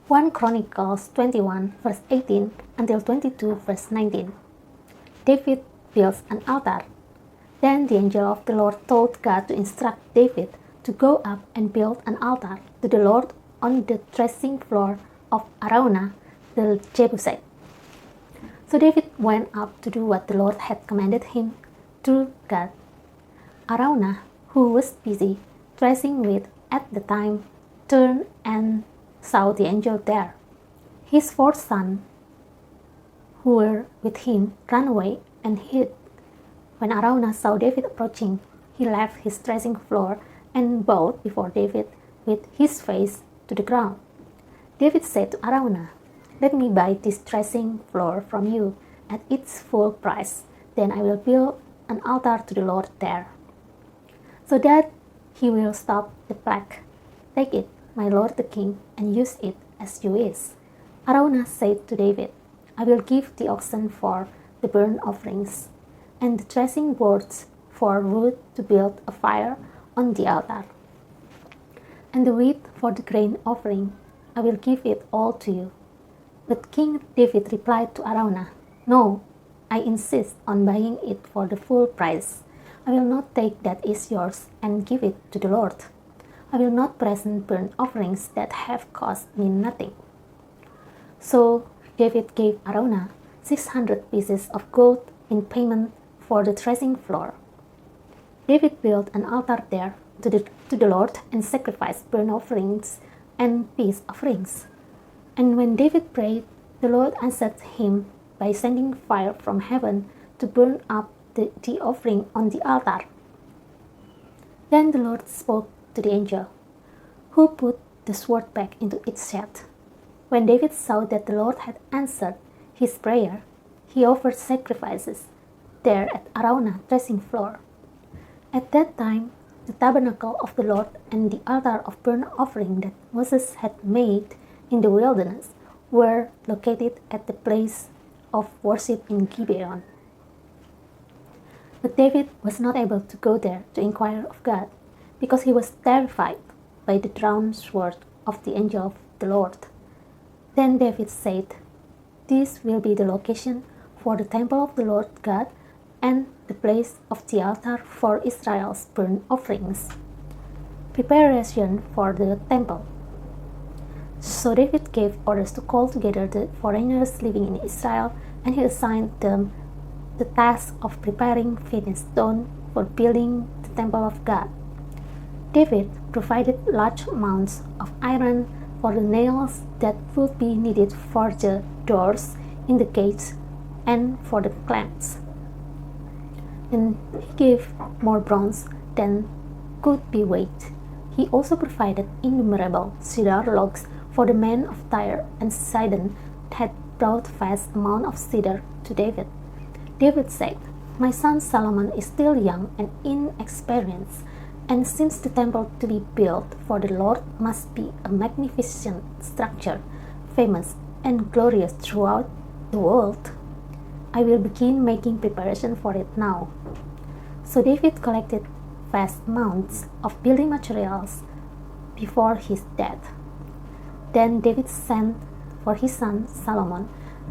1 Chronicles 21 verse 18 until 22 verse 19. David builds an altar. Then the angel of the Lord told God to instruct David to go up and build an altar to the Lord on the threshing floor of Araunah the Jebusite. So David went up to do what the Lord had commanded him through God. Araunah, who was busy threshing wheat at the time, turned and saw the angel there. His 4 sons who were with him ran away and hid. When Araunah saw David approaching, he left his threshing floor and bowed before David with his face to the ground. David said to Araunah, "Let me buy this threshing floor from you at its full price. Then I will build an altar to the Lord there, so that he will stop the plague. Take it, my lord the king, and use it as you wish." Araunah said to David, "I will give the oxen for the burnt offerings, and the threshing boards for wood to build a fire on the altar. And the wheat for the grain offering, I will give it all to you." But King David replied to Araunah, "No, I insist on buying it for the full price. I will not take that is yours and give it to the Lord. I will not present burnt offerings that have cost me nothing." So David gave Araunah 600 pieces of gold in payment for the threshing floor. David built an altar there to the Lord and sacrificed burnt offerings and peace offerings. And when David prayed, the Lord answered him by sending fire from heaven to burn up the offering on the altar. Then the Lord spoke to the angel, who put the sword back into its sheath. When David saw that the Lord had answered his prayer, he offered sacrifices there at Araunah threshing floor. At that time, the tabernacle of the Lord and the altar of burnt offering that Moses had made in the wilderness were located at the place of worship in Gibeon. But David was not able to go there to inquire of God, because he was terrified by the drawn sword of the angel of the Lord. Then David said, "This will be the location for the temple of the Lord God and the place of the altar for Israel's burnt offerings." Preparation for the temple. So David gave orders to call together the foreigners living in Israel, and he assigned them the task of preparing finished stone for building the temple of God. David provided large amounts of iron for the nails that would be needed for the doors in the gates and for the clamps. And he gave more bronze than could be weighed. He also provided innumerable cedar logs, for the men of Tyre and Sidon had brought vast amount of cedar to David. David said, "My son Solomon is still young and inexperienced, and since the temple to be built for the Lord must be a magnificent structure, famous and glorious throughout the world, I will begin making preparation for it now." So David collected vast amounts of building materials before his death. Then David sent for his son Solomon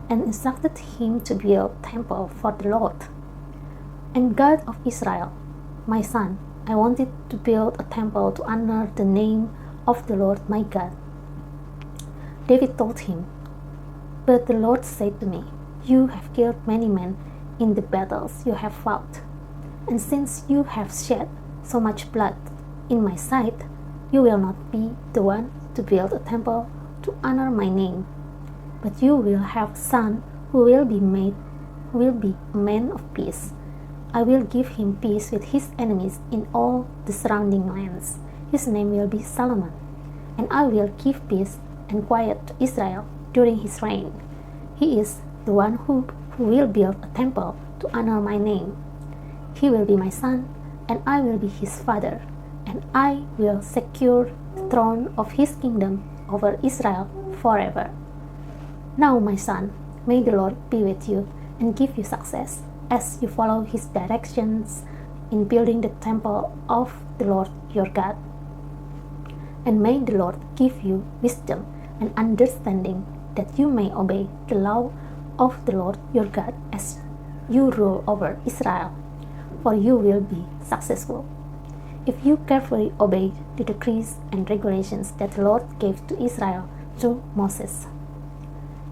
and instructed him to build a temple for the Lord. "And God of Israel, my son, I wanted to build a temple to honor the name of the Lord my God." David told him, "But the Lord said to me, you have killed many men in the battles you have fought, and since you have shed so much blood in my sight, you will not be the one to build a temple to honor my name, but you will have a son who will be a man of peace. I will give him peace with his enemies in all the surrounding lands. His name will be Solomon, and I will give peace and quiet to Israel during his reign. He is the one who will build a temple to honor my name. He will be my son, and I will be his father, and I will secure the throne of his kingdom over Israel forever. Now, my son, may the Lord be with you and give you success as you follow his directions in building the temple of the Lord your God. And may the Lord give you wisdom and understanding, that you may obey the law of the Lord your God as you rule over Israel, for you will be successful. If you carefully obey the decrees and regulations that the Lord gave to Israel through Moses.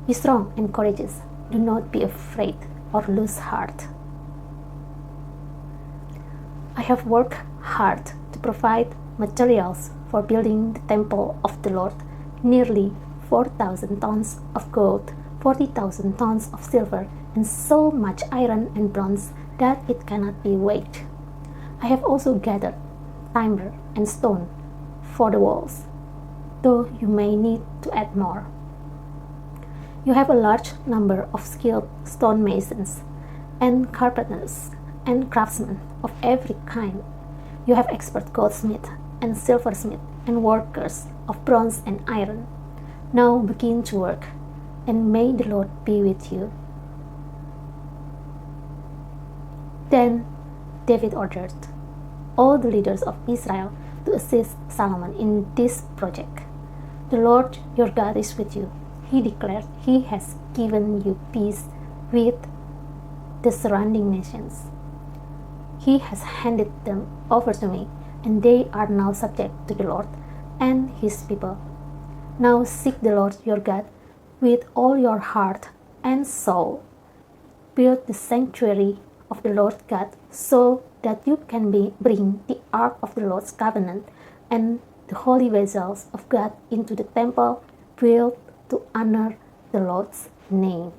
Be strong and courageous. Do not be afraid or lose heart. I have worked hard to provide materials for building the temple of the Lord, nearly 4,000 tons of gold, 40,000 tons of silver, and so much iron and bronze that it cannot be weighed. I have also gathered timber and stone for the walls, though you may need to add more. You have a large number of skilled stonemasons and carpenters and craftsmen of every kind. You have expert goldsmiths and silversmiths and workers of bronze and iron. Now begin to work, and may the Lord be with you. Then David ordered all the leaders of Israel to assist Solomon in this project. The Lord your God is with you. He declared he has given you peace with the surrounding nations. He has handed them over to me, and they are now subject to the Lord and his people. Now seek the Lord your God with all your heart and soul. Build the sanctuary of the Lord God so that you can bring the ark of the Lord's covenant and the holy vessels of God into the temple built to honor the Lord's name.